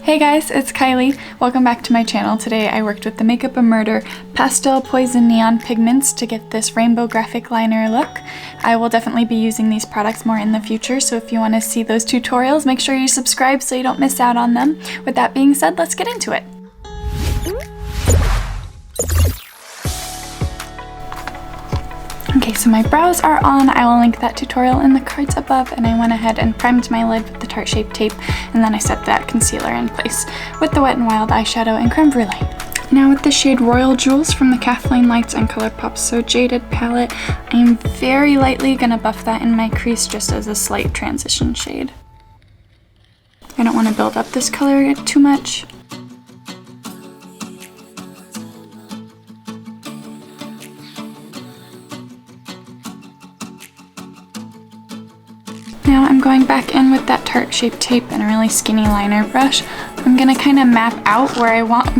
Hey guys, it's Kylie. Welcome back to my channel. Today I worked with the Makeup a Murder Pastel Poison Neon Pigments to get this rainbow graphic liner look. I will definitely be using these products more in the future, so if you want to see those tutorials, make sure you subscribe so you don't miss out on them. With that being said, let's get into it. Okay, so my brows are on. I will link that tutorial in the cards above, and I went ahead and primed my lid with the Tarte Shape Tape, and then I set that concealer in place with the Wet n Wild eyeshadow and Creme Brulee. Now with the shade Royal Jewels from the Kathleen Lights and Colourpop So Jaded palette, I'm very lightly gonna buff that in my crease just as a slight transition shade. I don't want to build up this color too much. Now I'm going back in with that Tarte Shape Tape and a really skinny liner brush. I'm gonna kind of map out where I want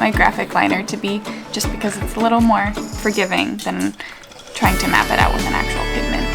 my graphic liner to be, just because it's a little more forgiving than trying to map it out with an actual pigment.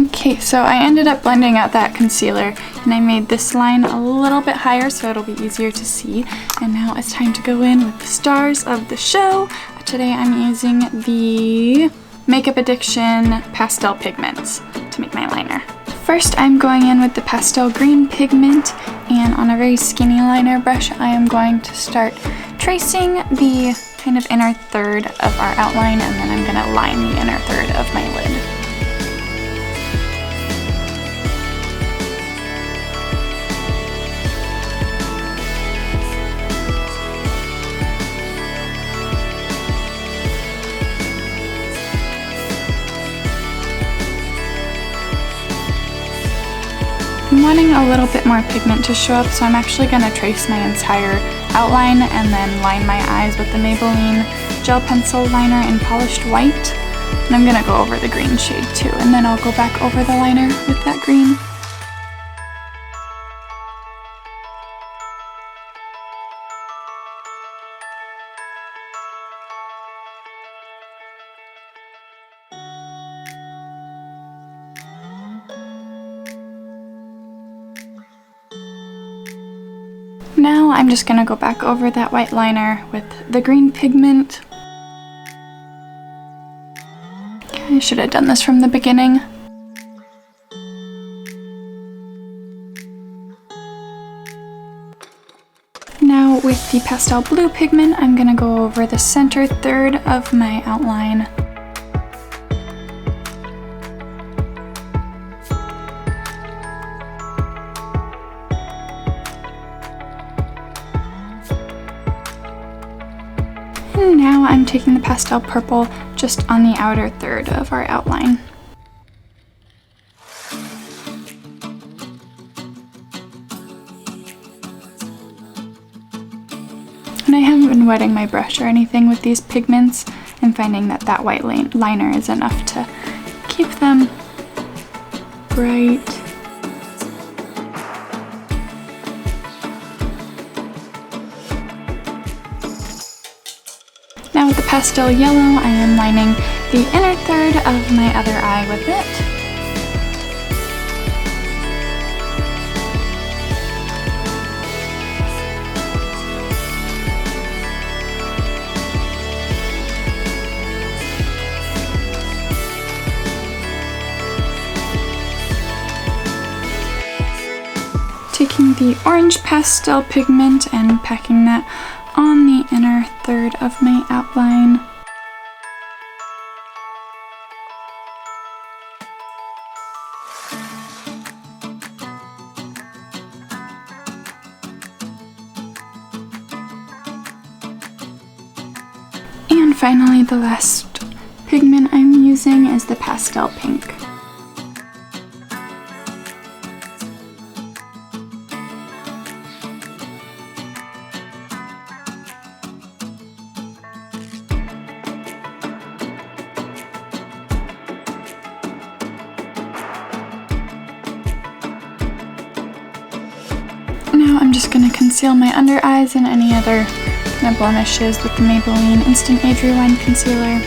Okay, so I ended up blending out that concealer and I made this line a little bit higher so it'll be easier to see. And now it's time to go in with the stars of the show. Today I'm using the Makeup Addiction Pastel Pigments to make my liner. First I'm going in with the pastel green pigment, and on a very skinny liner brush I am going to start tracing the kind of inner third of our outline, and then I'm going to line the inner third of my lid. I'm wanting a little bit more pigment to show up, so I'm actually going to trace my entire outline and then line my eyes with the Maybelline gel pencil liner in polished white. And I'm going to go over the green shade too, and then I'll go back over the liner with that green. Now I'm just going to go back over that white liner with the green pigment. I should have done this from the beginning. Now with the pastel blue pigment, I'm going to go over the center third of my outline. And now I'm taking the pastel purple just on the outer third of our outline. And I haven't been wetting my brush or anything with these pigments. I'm finding that that white liner is enough to keep them bright. Now with the pastel yellow, I am lining the inner third of my other eye with it. Taking the orange pastel pigment and packing that on the inner third of my outline. finally, the last pigment I'm using is the Pastel Pink. Now I'm just going to conceal my under eyes and any other kind of blemishes with the Maybelline Instant Age Rewind Concealer.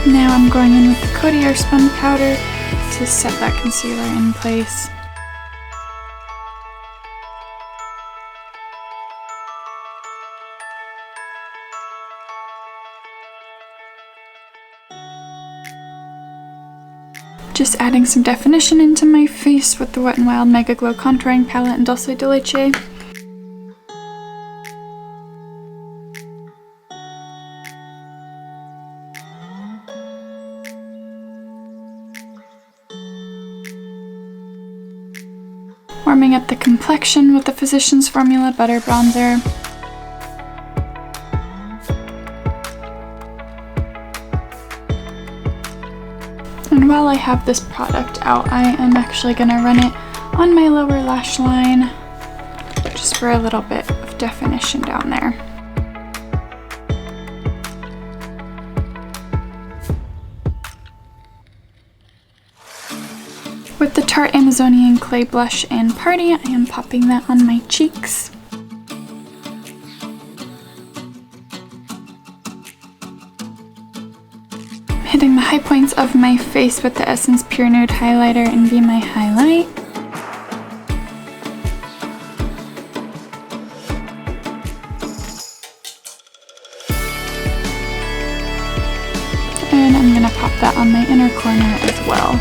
Now I'm going in with the Coty Airspun powder to set that concealer in place. Just adding some definition into my face with the Wet n Wild Mega Glow Contouring Palette in Dulce de Leche. Warming up the Complexion with the Physicians Formula Butter Bronzer. And while I have this product out, I am actually going to run it on my lower lash line, just for a little bit of definition down there. With the Tarte Amazonian Clay Blush and Party, I am popping that on my cheeks. Hitting the high points of my face with the Essence Pure Nude Highlighter and Be My Highlight. And I'm going to pop that on my inner corner as well.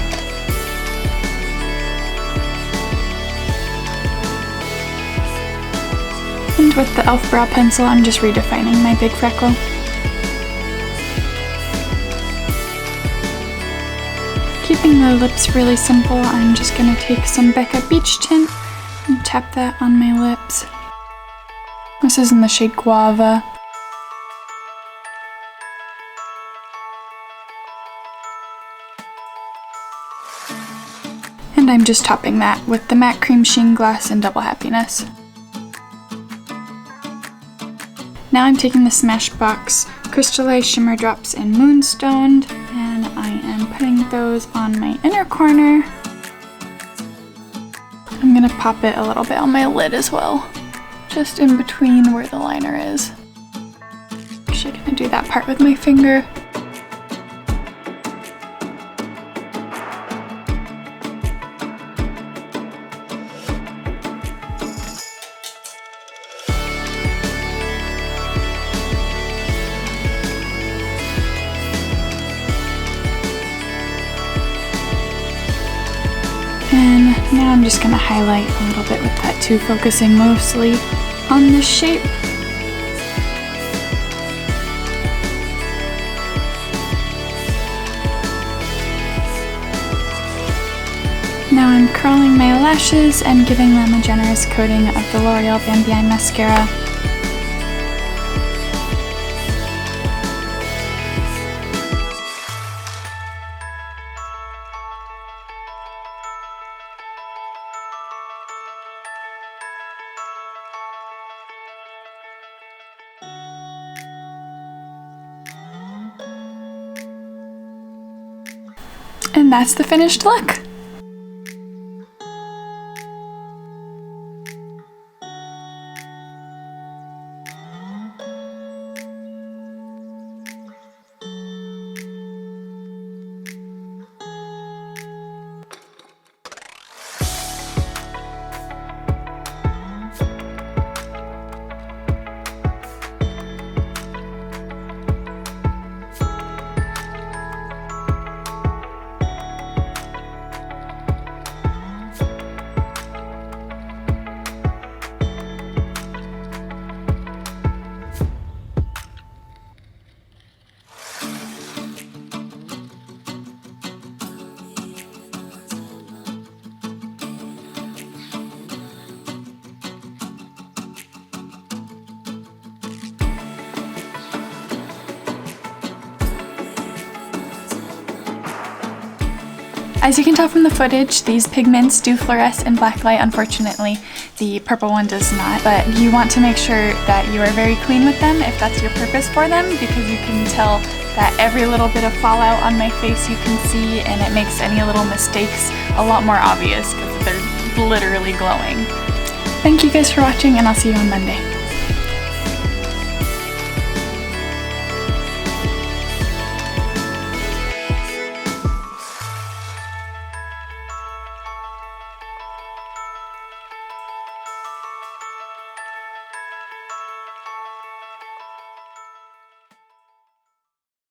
And with the e.l.f. brow pencil, I'm just redefining my big freckle. Keeping the lips really simple, I'm just going to take some Becca Beach Tint and tap that on my lips. This is in the shade Guava. And I'm just topping that with the Matte Cream Sheen Glass in Double Happiness. Now I'm taking the Smashbox Crystalized Shimmer Drops in Moonstoned, and I am putting those on my inner corner. I'm going to pop it a little bit on my lid as well, just in between where the liner is. Actually going to do that part with my finger. And now I'm just going to highlight a little bit with that too, focusing mostly on this shape. Now I'm curling my lashes and giving them a generous coating of the L'Oreal Bambi Mascara. And that's the finished look. As you can tell from the footage, these pigments do fluoresce in black light. Unfortunately, the purple one does not, but you want to make sure that you are very clean with them if that's your purpose for them, because you can tell that every little bit of fallout on my face you can see, and it makes any little mistakes a lot more obvious because they're literally glowing. Thank you guys for watching, and I'll see you on Monday.